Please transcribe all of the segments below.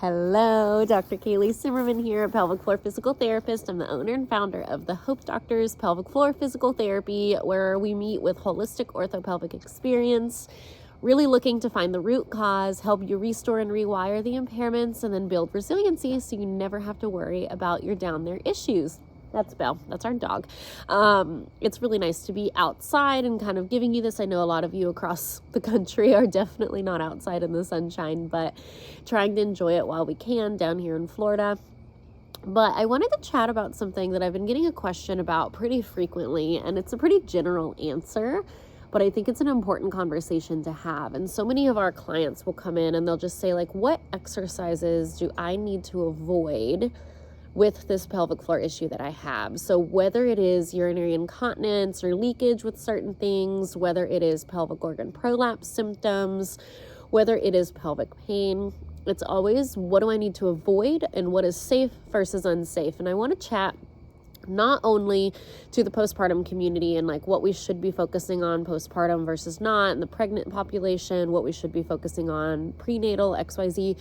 Hello, Dr. Kaylee Zimmerman here, a pelvic floor physical therapist. I'm the owner and founder of the Hope Doctors Pelvic Floor Physical Therapy, where we meet with holistic orthopelvic experience, really looking to find the root cause, help you restore and rewire the impairments, and then build resiliency so you never have to worry about your down there issues. That's Belle. That's our dog. It's really nice to be outside and kind of giving you this. I know a lot of you across the country are definitely not outside in the sunshine, but trying to enjoy it while we can down here in Florida. But I wanted to chat about something that I've been getting a question about pretty frequently, and it's a pretty general answer, but I think it's an important conversation to have. And so many of our clients will come in and they'll just say, like, what exercises do I need to avoid with this pelvic floor issue that I have? So whether it is urinary incontinence or leakage with certain things, whether it is pelvic organ prolapse symptoms, whether it is pelvic pain, it's always what do I need to avoid and what is safe versus unsafe. And I want to chat not only to the postpartum community and like what we should be focusing on postpartum versus not, and the pregnant population, what we should be focusing on prenatal, XYZ,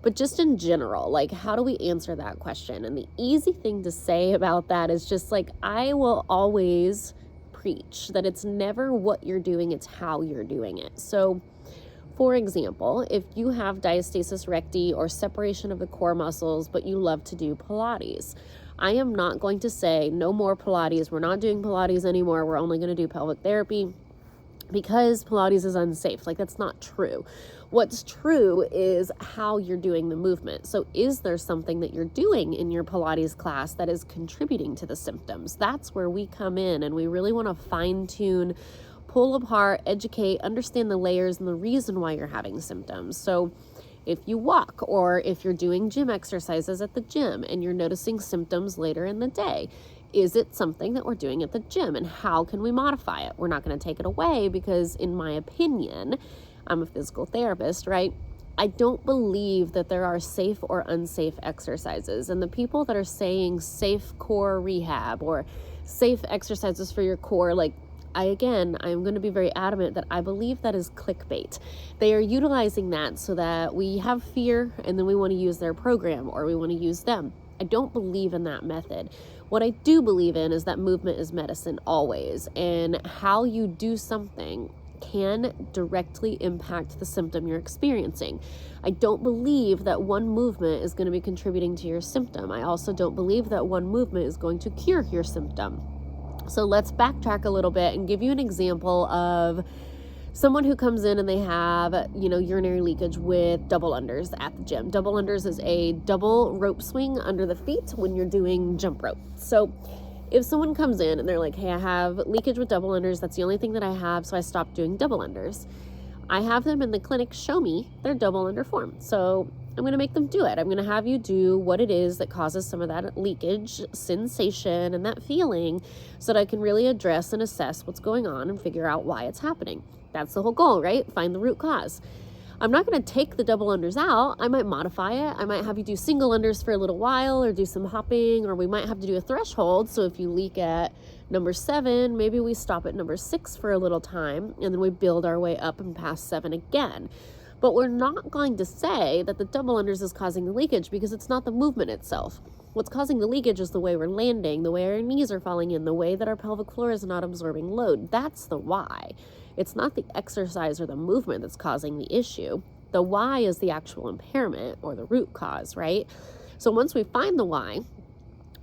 but just in general, like how do we answer that question? And the easy thing to say about that is just like, I will always preach that it's never what you're doing, it's how you're doing it. So for example, if you have diastasis recti or separation of the core muscles, but you love to do Pilates, I am not going to say no more Pilates. We're not doing Pilates anymore. We're only going to do pelvic therapy because Pilates is unsafe. Like, that's not true. What's true is how you're doing the movement. So is there something that you're doing in your Pilates class that is contributing to the symptoms? That's where we come in, and we really want to fine tune, pull apart, educate, understand the layers and the reason why you're having symptoms. So if you walk or if you're doing gym exercises at the gym and you're noticing symptoms later in the day, is it something that we're doing at the gym, and how can we modify it? We're not going to take it away because, in my opinion, I'm a physical therapist, right? I don't believe that there are safe or unsafe exercises. And the people that are saying safe core rehab or safe exercises for your core, like, I'm going to be very adamant that I believe that is clickbait. They are utilizing that so that we have fear and then we want to use their program or we want to use them. I don't believe in that method. What I do believe in is that movement is medicine always, and how you do something can directly impact the symptom you're experiencing. I don't believe that one movement is going to be contributing to your symptom. I also don't believe that one movement is going to cure your symptom. So let's backtrack a little bit and give you an example of someone who comes in and they have, urinary leakage with double unders at the gym. Double unders is a double rope swing under the feet when you're doing jump rope. So if someone comes in and they're like, hey, I have leakage with double unders, that's the only thing that I have, so I stopped doing double unders. I have them in the clinic show me their double under form. So I'm going to make them do it. I'm going to have you do what it is that causes some of that leakage sensation and that feeling so that I can really address and assess what's going on and figure out why it's happening. That's the whole goal, right? Find the root cause. I'm not going to take the double unders out. I might modify it. I might have you do single unders for a little while or do some hopping, or we might have to do a threshold. So if you leak at number 7, maybe we stop at number 6 for a little time and then we build our way up and past 7 again. But we're not going to say that the double unders is causing the leakage because it's not the movement itself. What's causing the leakage is the way we're landing, the way our knees are falling in, the way that our pelvic floor is not absorbing load. That's the why. It's not the exercise or the movement that's causing the issue. The why is the actual impairment or the root cause, right? So once we find the why,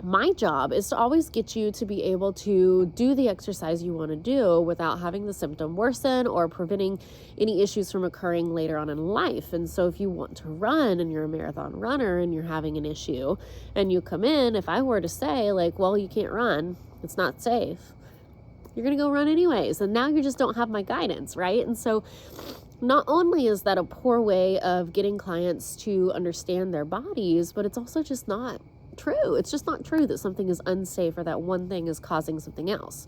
my job is to always get you to be able to do the exercise you want to do without having the symptom worsen or preventing any issues from occurring later on in life. And so if you want to run and you're a marathon runner and you're having an issue and you come in, if I were to say like, well, you can't run, it's not safe, you're going to go run anyways. And now you just don't have my guidance, right? And so not only is that a poor way of getting clients to understand their bodies, but it's also just not true. It's just not true that something is unsafe or that one thing is causing something else.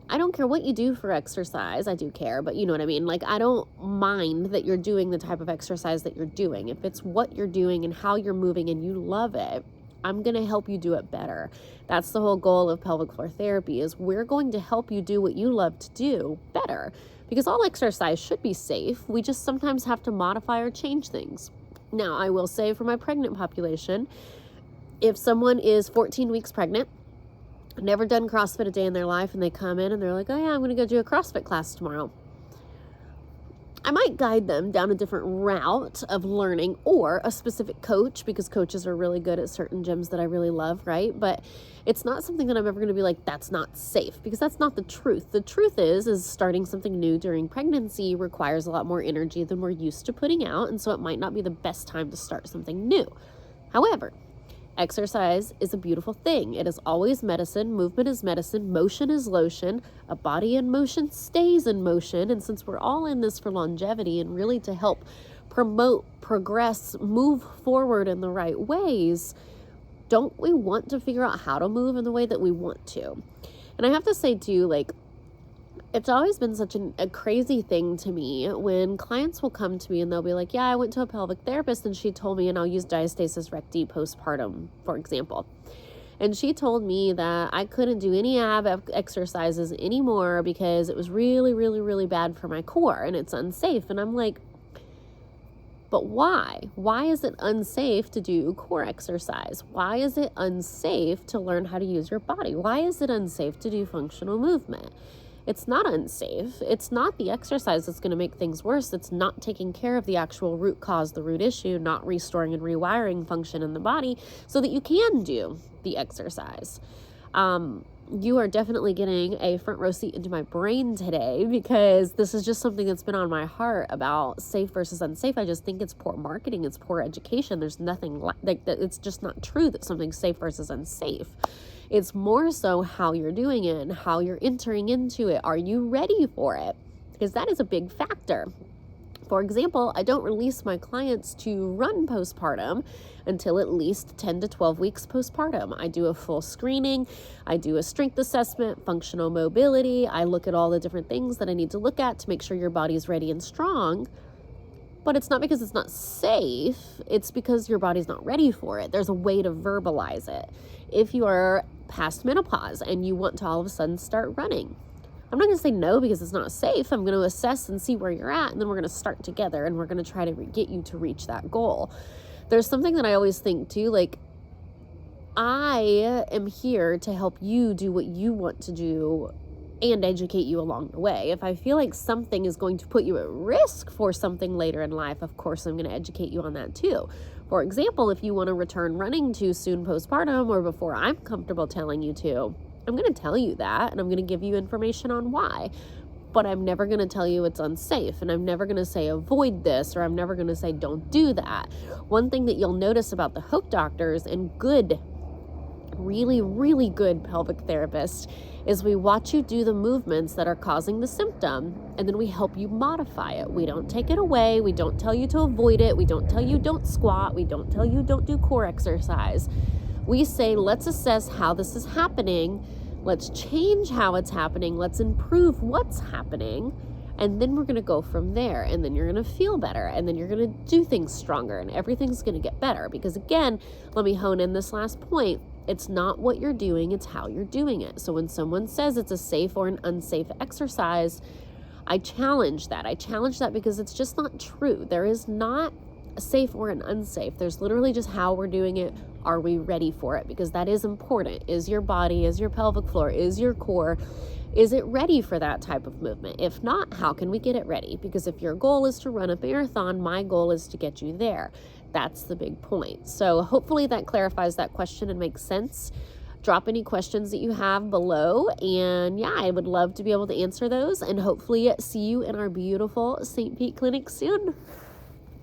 I don't care what you do for exercise. I do care, but you know what I mean? Like, I don't mind that you're doing the type of exercise that you're doing. If it's what you're doing and how you're moving and you love it, I'm going to help you do it better. That's the whole goal of pelvic floor therapy, is we're going to help you do what you love to do better, because all exercise should be safe. We just sometimes have to modify or change things. Now, I will say for my pregnant population, if someone is 14 weeks pregnant, never done CrossFit a day in their life, and they come in and they're like, oh yeah, I'm going to go do a CrossFit class tomorrow, I might guide them down a different route of learning, or a specific coach, because coaches are really good at certain gyms that I really love, right? But it's not something that I'm ever going to be like, that's not safe, because that's not the truth. The truth is starting something new during pregnancy requires a lot more energy than we're used to putting out, and so it might not be the best time to start something new. However, exercise is a beautiful thing. It is always medicine. Movement is medicine. Motion is lotion. A body in motion stays in motion. And since we're all in this for longevity and really to help promote, progress, move forward in the right ways, don't we want to figure out how to move in the way that we want to? And I have to say too, like, it's always been such a crazy thing to me when clients will come to me and they'll be like, yeah, I went to a pelvic therapist and she told me, and I'll use diastasis recti postpartum, for example. And she told me that I couldn't do any ab exercises anymore because it was really, really, really bad for my core and it's unsafe. And I'm like, but why? Why is it unsafe to do core exercise? Why is it unsafe to learn how to use your body? Why is it unsafe to do functional movement? It's not unsafe. It's not the exercise that's going to make things worse. It's not taking care of the actual root cause, the root issue, not restoring and rewiring function in the body so that you can do the exercise. You are definitely getting a front row seat into my brain today, because this is just something that's been on my heart about safe versus unsafe. I just think it's poor marketing. It's poor education. There's nothing like that. It's just not true that something's safe versus unsafe. It's more so how you're doing it and how you're entering into it. Are you ready for it? Because that is a big factor. For example, I don't release my clients to run postpartum until at least 10 to 12 weeks postpartum. I do a full screening. I do a strength assessment, functional mobility. I look at all the different things that I need to look at to make sure your body's ready and strong. But it's not because it's not safe. It's because your body's not ready for it. There's a way to verbalize it. If you are past menopause and you want to all of a sudden start running, I'm not going to say no because it's not safe. I'm going to assess and see where you're at, and then we're going to start together and we're going to try to get you to reach that goal. There's something that I always think too, like, I am here to help you do what you want to do and educate you along the way. If I feel like something is going to put you at risk for something later in life, of course I'm going to educate you on that too. For example, if you want to return running too soon postpartum or before I'm comfortable telling you to, I'm going to tell you that, and I'm going to give you information on why. But I'm never going to tell you it's unsafe, and I'm never going to say avoid this, or I'm never going to say don't do that. One thing that you'll notice about the Hope doctors and good, really, really good pelvic therapists is we watch you do the movements that are causing the symptom, and then we help you modify it. We don't take it away. We don't tell you to avoid it. We don't tell you don't squat. We don't tell you don't do core exercise. We say, let's assess how this is happening. Let's change how it's happening. Let's improve what's happening. And then we're going to go from there. And then you're going to feel better. And then you're going to do things stronger. And everything's going to get better. Because again, let me hone in this last point. It's not what you're doing, it's how you're doing it. So when someone says it's a safe or an unsafe exercise, I challenge that. I challenge that because it's just not true. There is not a safe or an unsafe. There's literally just how we're doing it. Are we ready for it? Because that is important. Is your body, is your pelvic floor, is your core, is it ready for that type of movement? If not, how can we get it ready? Because if your goal is to run a marathon, my goal is to get you there. That's the big point. So hopefully that clarifies that question and makes sense. Drop any questions that you have below. And yeah, I would love to be able to answer those and hopefully see you in our beautiful St. Pete clinic soon.